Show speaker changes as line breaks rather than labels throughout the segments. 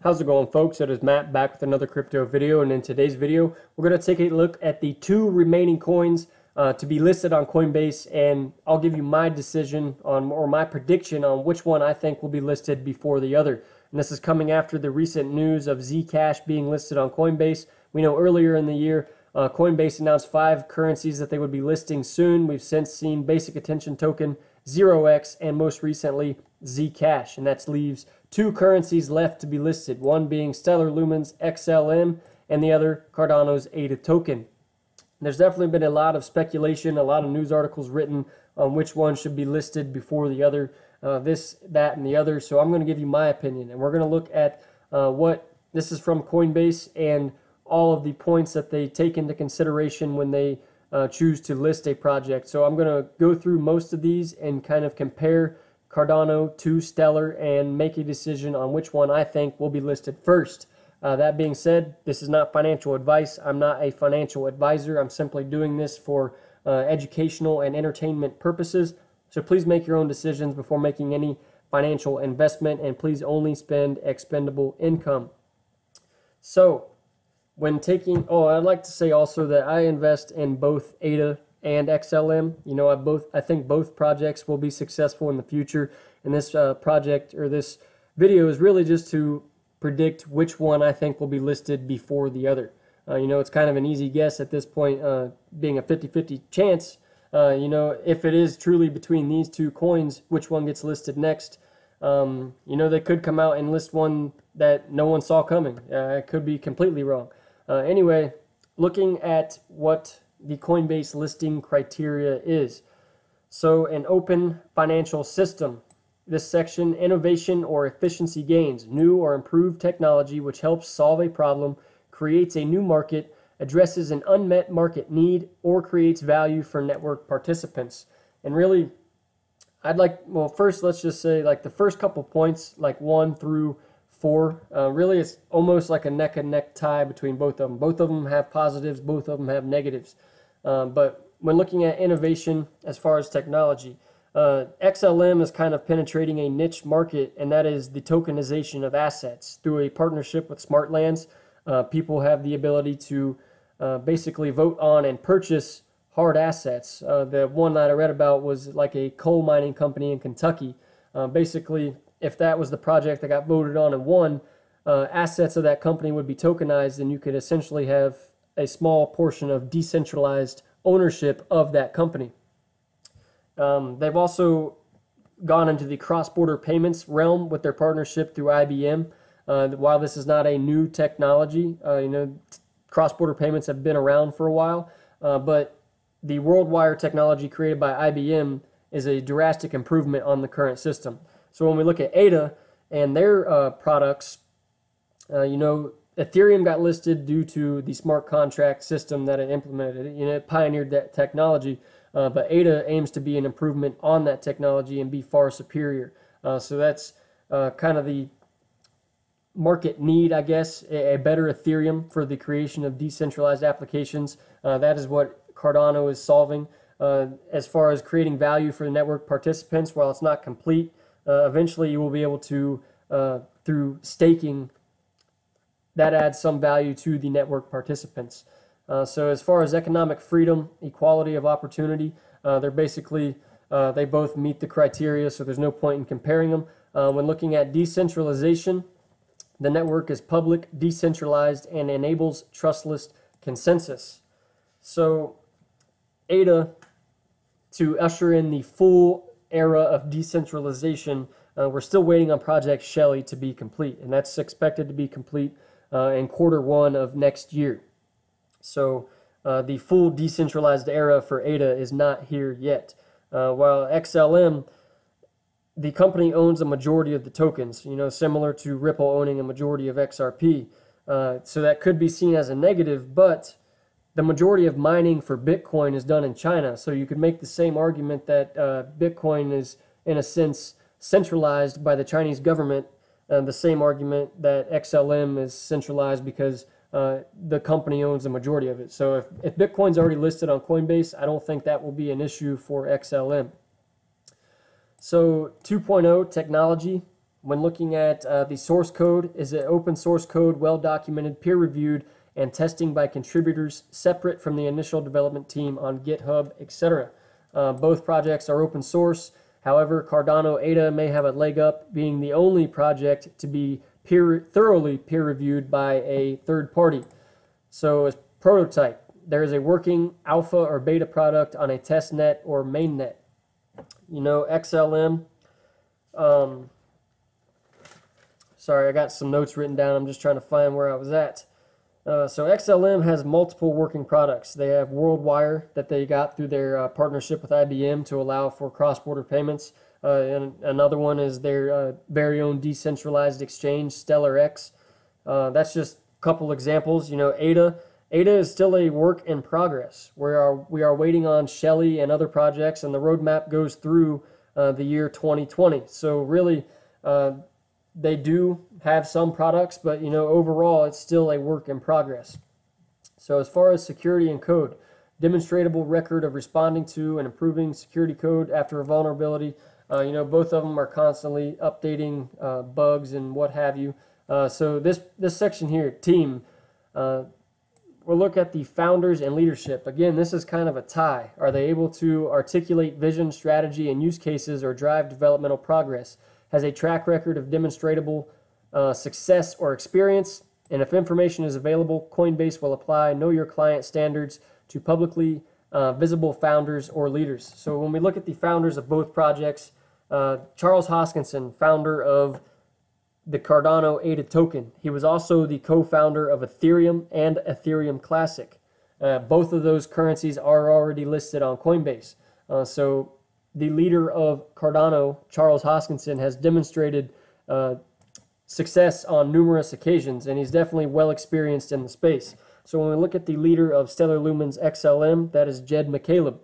How's it going, folks? It is Matt back with another crypto video, and in today's video we're going to take a look at the two remaining coins to be listed on Coinbase, and I'll give you my decision on, or my prediction on, which one I think will be listed before the other. And this is coming after the recent news of Zcash being listed on Coinbase. We know earlier in the year Coinbase announced 5 currencies that they would be listing soon. We've since seen Basic Attention Token, 0x, and most recently Zcash, and that leaves 2 currencies left to be listed, one being Stellar Lumen's XLM and the other Cardano's ADA token. There's definitely been a lot of speculation, a lot of news articles written on which one should be listed before the other, this, that, and the other. So I'm going to give you my opinion, and we're going to look at what this is from Coinbase and all of the points that they take into consideration when they choose to list a project. So I'm going to go through most of these and kind of compare Cardano to Stellar and make a decision on which one I think will be listed first. That being said, this is not financial advice. I'm not a financial advisor. I'm simply doing this for educational and entertainment purposes. So please make your own decisions before making any financial investment, and please only spend expendable income. So when taking, I'd like to say also that I invest in both ADA and XLM. You know, I think both projects will be successful in the future. And this project, or this video, is really just to predict which one I think will be listed before the other. You know, it's kind of an easy guess at this point, being a 50-50 chance. You know, if it is truly between these two coins, which one gets listed next. You know, they could come out and list one that no one saw coming. It could be completely wrong. Anyway, looking at what the Coinbase listing criteria is. So, an open financial system. This section, innovation or efficiency gains, new or improved technology which helps solve a problem, creates a new market, addresses an unmet market need, or creates value for network participants. And really, I'd like, well, first let's just say, like, the first couple points, like 1 through 4, really it's almost like a neck and neck tie between both of them. Both of them have positives, both of them have negatives. But when looking at innovation as far as technology, XLM is kind of penetrating a niche market, and that is the tokenization of assets. Through a partnership with Smartlands, people have the ability to basically vote on and purchase hard assets. The one that I read about was like a coal mining company in Kentucky. Basically, if that was the project that got voted on and won, assets of that company would be tokenized, and you could essentially have a small portion of decentralized ownership of that company. They've also gone into the cross-border payments realm with their partnership through IBM. While this is not a new technology, you know, cross-border payments have been around for a while, but the WorldWire technology created by IBM is a drastic improvement on the current system. So when we look at ADA and their products, you know, Ethereum got listed due to the smart contract system that it implemented. You know, it pioneered that technology. But ADA aims to be an improvement on that technology and be far superior. So that's kind of the market need, I guess, a better Ethereum for the creation of decentralized applications. That is what Cardano is solving. As far as creating value for the network participants, while it's not complete, eventually you will be able to, through staking, that adds some value to the network participants. So as far as economic freedom, equality of opportunity, they're basically, they both meet the criteria, so there's no point in comparing them. When looking at decentralization, the network is public, decentralized, and enables trustless consensus. So ADA, to usher in the full era of decentralization, we're still waiting on Project Shelley to be complete, and that's expected to be complete in Q1 of next year. So the full decentralized era for ADA is not here yet. While XLM, the company owns a majority of the tokens, you know, similar to Ripple owning a majority of XRP. So that could be seen as a negative, but the majority of mining for Bitcoin is done in China. So you could make the same argument that Bitcoin is, in a sense, centralized by the Chinese government, the same argument that XLM is centralized because the company owns the majority of it. So if Bitcoin's already listed on Coinbase, I don't think that will be an issue for XLM. So 2.0 technology, When looking at the source code, is it open source code, well documented, peer reviewed, and testing by contributors separate from the initial development team on GitHub, etc. Both projects are open source. However, Cardano ADA may have a leg up, being the only project to be thoroughly peer reviewed by a third party. So as prototype, there is a working alpha or beta product on a test net or mainnet. You know, XLM, sorry, I got some notes written down. I'm just trying to find where I was at. So XLM has multiple working products. They have WorldWire that they got through their partnership with IBM to allow for cross-border payments. And another one is their very own decentralized exchange, StellarX. That's just a couple examples. You know, ADA is still a work in progress. We are waiting on Shelley and other projects, and the roadmap goes through the year 2020. So really, they do have some products, but you know, overall, it's still a work in progress. So as far as security and code, demonstrable record of responding to and improving security code after a vulnerability. You know, both of them are constantly updating bugs and what have you. So this section here, team, we'll look at the founders and leadership. Again, this is kind of a tie. Are they able to articulate vision, strategy, and use cases or drive developmental progress? Has a track record of demonstrable success or experience? And if information is available, Coinbase will apply know your client standards to publicly visible founders or leaders. So when we look at the founders of both projects, Charles Hoskinson, founder of the Cardano ADA token. He was also the co-founder of Ethereum and Ethereum Classic. Both of those currencies are already listed on Coinbase. So the leader of Cardano, Charles Hoskinson, has demonstrated success on numerous occasions, and he's definitely well experienced in the space. So when we look at the leader of Stellar Lumens XLM, that is Jed McCaleb.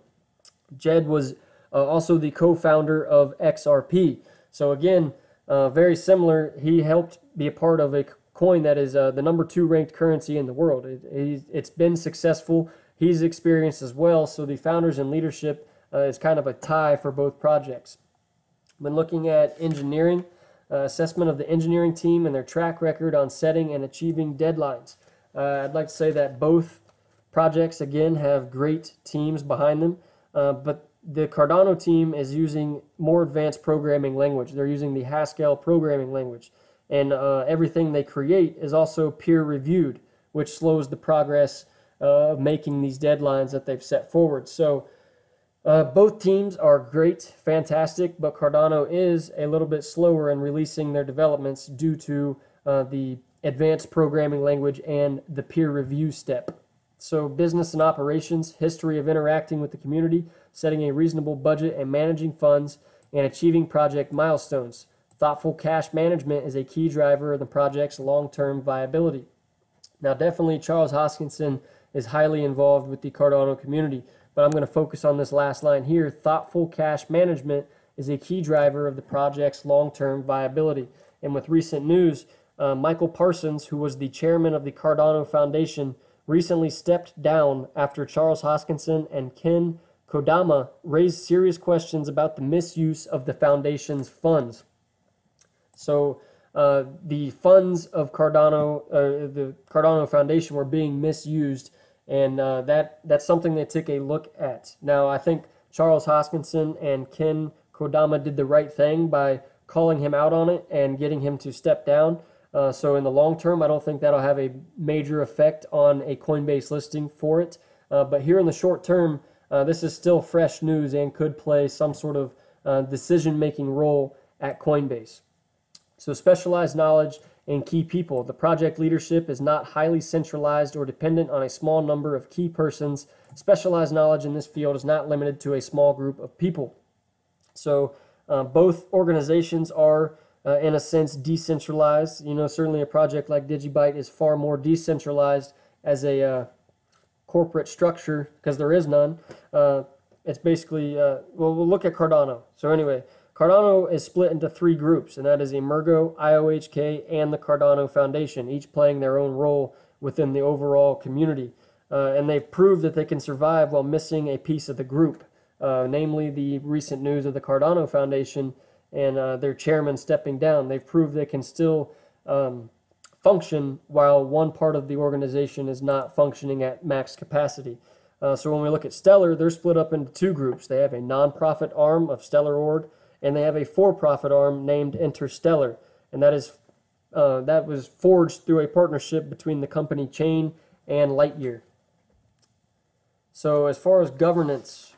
Jed was also the co-founder of XRP. So again, very similar. He helped be a part of a coin that is the #2 ranked currency in the world. It's been successful. He's experienced as well. So the founders and leadership is kind of a tie for both projects. When looking at engineering, assessment of the engineering team and their track record on setting and achieving deadlines. I'd like to say that both projects, again, have great teams behind them, but the Cardano team is using more advanced programming language. They're using the Haskell programming language, and everything they create is also peer-reviewed, which slows the progress of making these deadlines that they've set forward. So both teams are great, fantastic, but Cardano is a little bit slower in releasing their developments due to the advanced programming language and the peer review step. So business and operations, history of interacting with the community, setting a reasonable budget and managing funds, and achieving project milestones. Thoughtful cash management is a key driver of the project's long-term viability. Now, definitely Charles Hoskinson is highly involved with the Cardano community, but I'm going to focus on this last line here. Thoughtful cash management is a key driver of the project's long-term viability. And with recent news, Michael Parsons, who was the chairman of the Cardano Foundation, recently stepped down after Charles Hoskinson and Ken Kodama raised serious questions about the misuse of the foundation's funds. So the funds of Cardano, the Cardano Foundation, were being misused, and that's something they took a look at. Now, I think Charles Hoskinson and Ken Kodama did the right thing by calling him out on it and getting him to step down. So in the long term, I don't think that'll have a major effect on a Coinbase listing for it. But here in the short term, this is still fresh news and could play some sort of decision-making role at Coinbase. So specialized knowledge and key people. The project leadership is not highly centralized or dependent on a small number of key persons. Specialized knowledge in this field is not limited to a small group of people. So both organizations are in a sense decentralized. You know, certainly a project like Digibyte is far more decentralized as a corporate structure, because there is none. It's basically, well, we'll look at Cardano. So anyway, Cardano is split into 3 groups, and that is Emergo, IOHK, and the Cardano Foundation, each playing their own role within the overall community. And they've proved that they can survive while missing a piece of the group, namely the recent news of the Cardano Foundation and their chairman stepping down. They've proved they can still function while one part of the organization is not functioning at max capacity. So when we look at Stellar, they're split up into two groups. They have a nonprofit arm of Stellar Org, and they have a for-profit arm named Interstellar, and that was forged through a partnership between the company Chain and Lightyear. So as far as governance,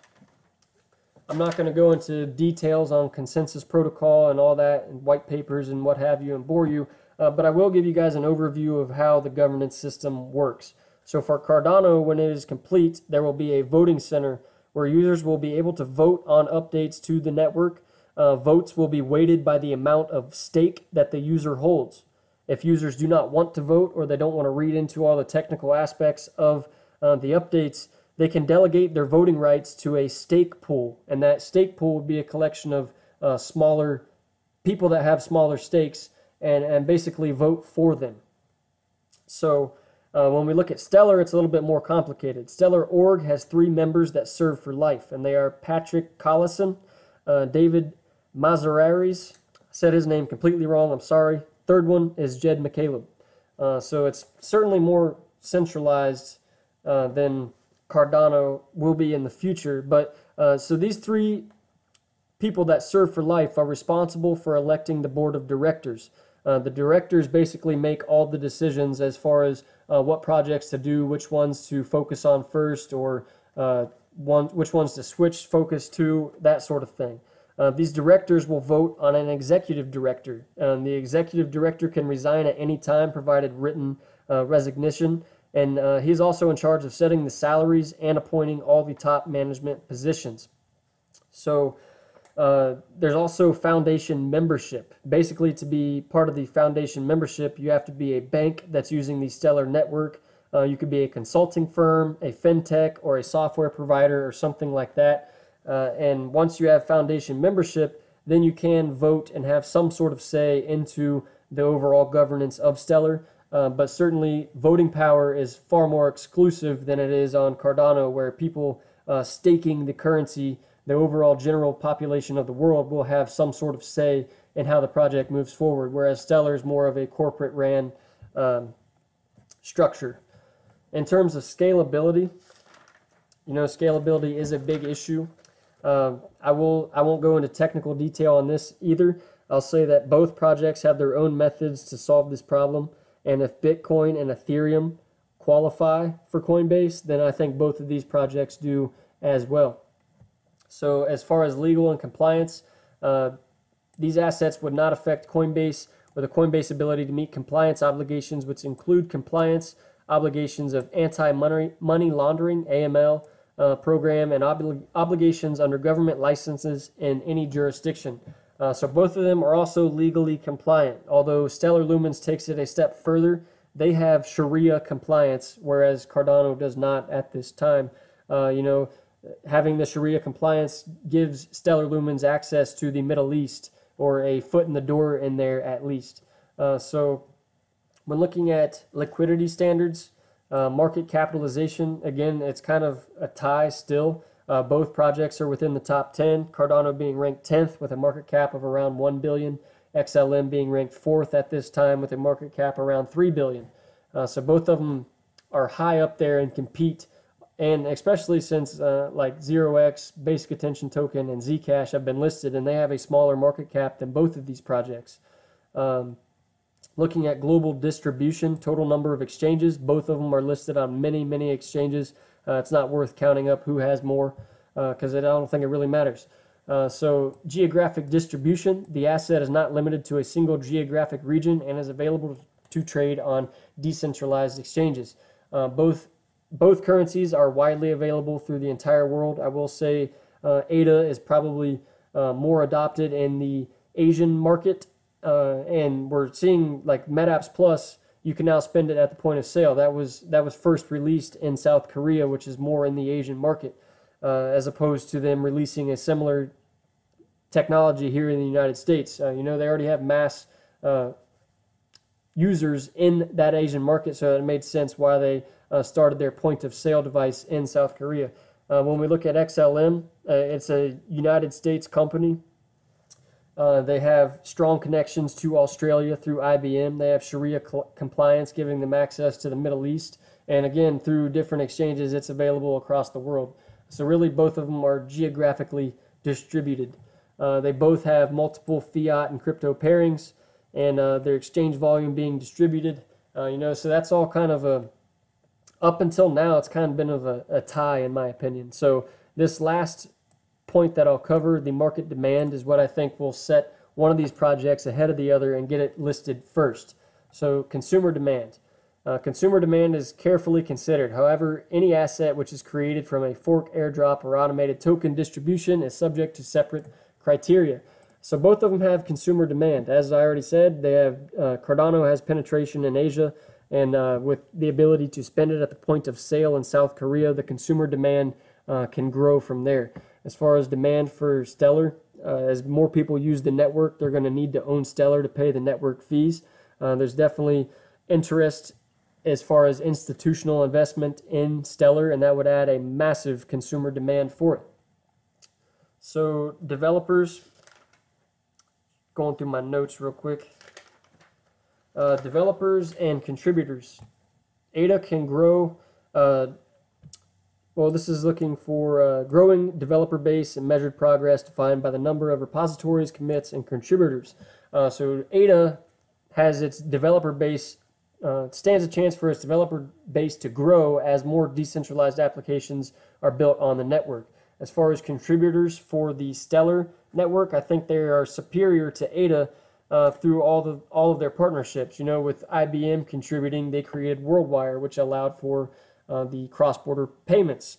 I'm not going to go into details on consensus protocol and all that and white papers and what have you and bore you, but I will give you guys an overview of how the governance system works. So for Cardano, when it is complete, there will be a voting center where users will be able to vote on updates to the network. Votes will be weighted by the amount of stake that the user holds. If users do not want to vote or they don't want to read into all the technical aspects of the updates, they can delegate their voting rights to a stake pool, and that stake pool would be a collection of smaller people that have smaller stakes and basically vote for them. So when we look at Stellar, it's a little bit more complicated. Stellar Org has 3 members that serve for life, and they are Patrick Collison, David Mazarares, said his name completely wrong, I'm sorry. Third one is Jed McCaleb. So it's certainly more centralized than Cardano will be in the future. But so these 3 people that serve for life are responsible for electing the board of directors. The directors basically make all the decisions as far as what projects to do, which ones to focus on first, or which ones to switch focus to, that sort of thing. These directors will vote on an executive director. The executive director can resign at any time, provided written resignation. And he's also in charge of setting the salaries and appointing all the top management positions. So there's also foundation membership. Basically, to be part of the foundation membership, you have to be a bank that's using the Stellar network. You could be a consulting firm, a fintech, or a software provider, or something like that. And once you have foundation membership, then you can vote and have some sort of say into the overall governance of Stellar. But certainly voting power is far more exclusive than it is on Cardano, where people staking the currency, the overall general population of the world, will have some sort of say in how the project moves forward, whereas Stellar is more of a corporate ran structure. In terms of scalability, scalability is a big issue. I won't go into technical detail on this either. I'll say that both projects have their own methods to solve this problem, and if Bitcoin and Ethereum qualify for Coinbase, then I think both of these projects do as well. So as far as legal and compliance, these assets would not affect Coinbase or the Coinbase ability to meet compliance obligations, which include compliance obligations of anti-money laundering, AML, program, and obligations under government licenses in any jurisdiction. So both of them are also legally compliant. Although Stellar Lumens takes it a step further, they have Sharia compliance, whereas Cardano does not at this time. Having the Sharia compliance gives Stellar Lumens access to the Middle East, or a foot in the door in there at least. So when looking at liquidity standards, market capitalization, again, it's kind of a tie still. Both projects are within the top 10, Cardano being ranked 10th with a market cap of around 1 billion, XLM being ranked 4th at this time with a market cap around 3 billion. So both of them are high up there and compete, and especially since like 0x, Basic Attention Token, and Zcash have been listed, and they have a smaller market cap than both of these projects. Looking at global distribution, total number of exchanges, both of them are listed on many, many exchanges. It's not worth counting up who has more because I don't think it really matters. So geographic distribution, the asset is not limited to a single geographic region and is available to trade on decentralized exchanges. Both currencies are widely available through the entire world. I will say ADA is probably more adopted in the Asian market. And we're seeing like MetaApps Plus, you can now spend it at the point of sale. That was first released in South Korea, which is more in the Asian market, as opposed to them releasing a similar technology here in the United States. They already have mass users in that Asian market, so it made sense why they started their point of sale device in South Korea. When we look at XLM, it's a United States company. They have strong connections to Australia through IBM. They have Sharia compliance, giving them access to the Middle East. And again, through different exchanges, it's available across the world. So really, both of them are geographically distributed. They both have multiple fiat and crypto pairings, and their exchange volume being distributed. So that's all kind of a, up until now, it's kind of been of a tie, in my opinion. So this last point that I'll cover, the market demand, is what I think will set one of these projects ahead of the other and get it listed first. So consumer demand. Consumer demand is carefully considered. However, any asset which is created from a fork, airdrop, or automated token distribution is subject to separate criteria. So both of them have consumer demand. As I already said, they have Cardano has penetration in Asia, and with the ability to spend it at the point of sale in South Korea, the consumer demand can grow from there. As far as demand for Stellar, as more people use the network, they're going to need to own Stellar to pay the network fees. There's definitely interest as far as institutional investment in Stellar, and that would add a massive consumer demand for it. So developers, going through my notes real quick. Developers and contributors. ADA can grow, well, this is looking for growing developer base and measured progress defined by the number of repositories, commits, and contributors. So ADA has its developer base, stands a chance for its developer base to grow as more decentralized applications are built on the network. As far as contributors for the Stellar network, I think they are superior to ADA through all of their partnerships. With IBM contributing, they created WorldWire, which allowed for the cross-border payments.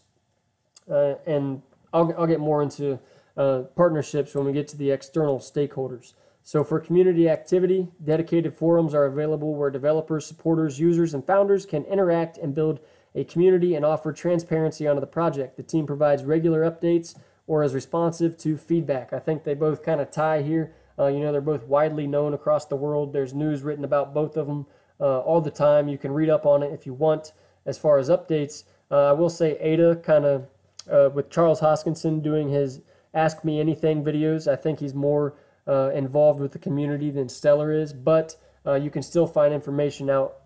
And I'll get more into partnerships when we get to the external stakeholders. So for community activity, dedicated forums are available where developers, supporters, users, and founders can interact and build a community and offer transparency onto the project. The team provides regular updates or is responsive to feedback. I think they both kind of tie here. They're both widely known across the world. There's news written about both of them all the time. You can read up on it if you want. As far as updates, I will say ADA kind of, with Charles Hoskinson doing his Ask Me Anything videos, I think he's more involved with the community than Stellar is, but you can still find information out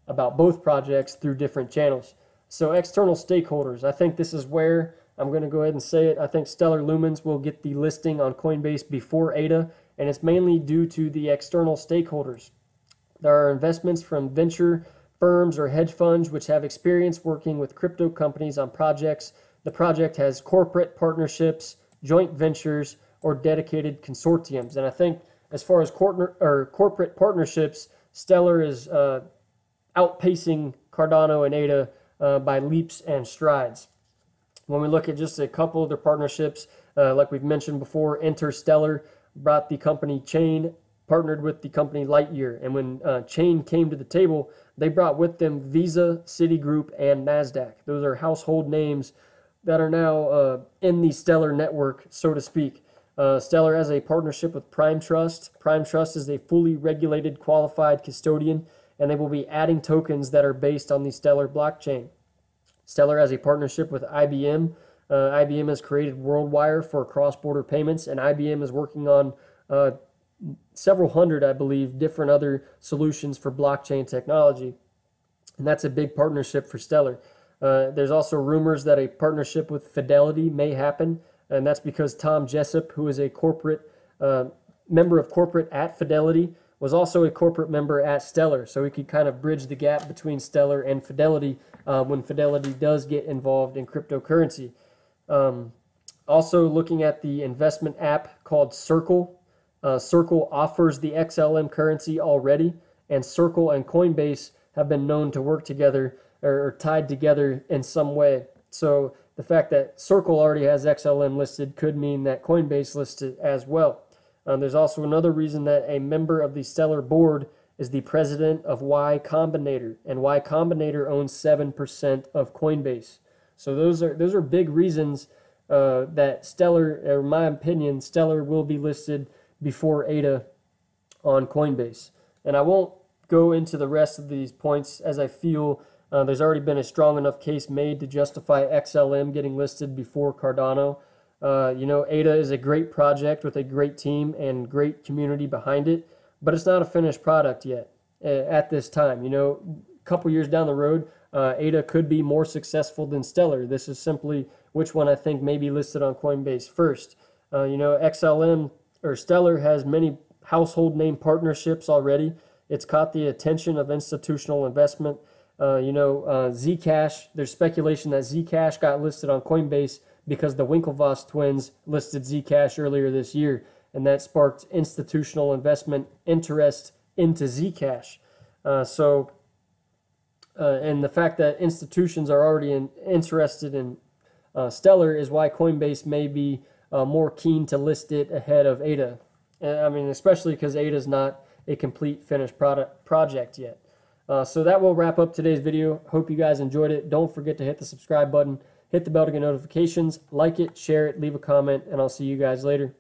about both projects through different channels. So external stakeholders, I think this is where I'm going to go ahead and say it. I think Stellar Lumens will get the listing on Coinbase before ADA, and it's mainly due to the external stakeholders. There are investments from venture firms or hedge funds which have experience working with crypto companies on projects. The project has corporate partnerships, joint ventures, or dedicated consortiums. And I think as far as corporate partnerships, Stellar is outpacing Cardano and ADA by leaps and strides. When we look at just a couple of their partnerships, like we've mentioned before, Interstellar brought the company Chain, partnered with the company Lightyear. And when Chain came to the table, they brought with them Visa, Citigroup, and NASDAQ. Those are household names that are now in the Stellar network, so to speak. Stellar has a partnership with Prime Trust. Prime Trust is a fully regulated, qualified custodian, and they will be adding tokens that are based on the Stellar blockchain. Stellar has a partnership with IBM. IBM has created WorldWire for cross-border payments, and IBM is working on several hundred, I believe, different other solutions for blockchain technology. And that's a big partnership for Stellar. There's also rumors that a partnership with Fidelity may happen, and that's because Tom Jessup, who is a corporate member of corporate at Fidelity, was also a corporate member at Stellar. So he could kind of bridge the gap between Stellar and Fidelity when Fidelity does get involved in cryptocurrency. Also looking at the investment app called Circle. Circle offers the XLM currency already, and Circle and Coinbase have been known to work together or tied together in some way. So the fact that Circle already has XLM listed could mean that Coinbase listed as well. There's also another reason that a member of the Stellar board is the president of Y Combinator, and Y Combinator owns 7% of Coinbase. So those are big reasons that Stellar, or in my opinion, Stellar will be listed before ADA on Coinbase. And I won't go into the rest of these points, as I feel there's already been a strong enough case made to justify XLM getting listed before Cardano. You know, ADA is a great project with a great team and great community behind it, but it's not a finished product yet at this time. You know, a couple years down the road, ADA could be more successful than Stellar. This is simply which one I think may be listed on Coinbase first. You know, XLM or Stellar has many household name partnerships already. It's caught the attention of institutional investment. You know, Zcash, there's speculation that Zcash got listed on Coinbase because the Winklevoss twins listed Zcash earlier this year, and that sparked institutional investment interest into Zcash. And the fact that institutions are already interested in Stellar is why Coinbase may be more keen to list it ahead of ADA. I mean, especially because ADA is not a complete finished project yet. So that will wrap up today's video. Hope you guys enjoyed it. Don't forget to hit the subscribe button, hit the bell to get notifications, like it, share it, leave a comment, and I'll see you guys later.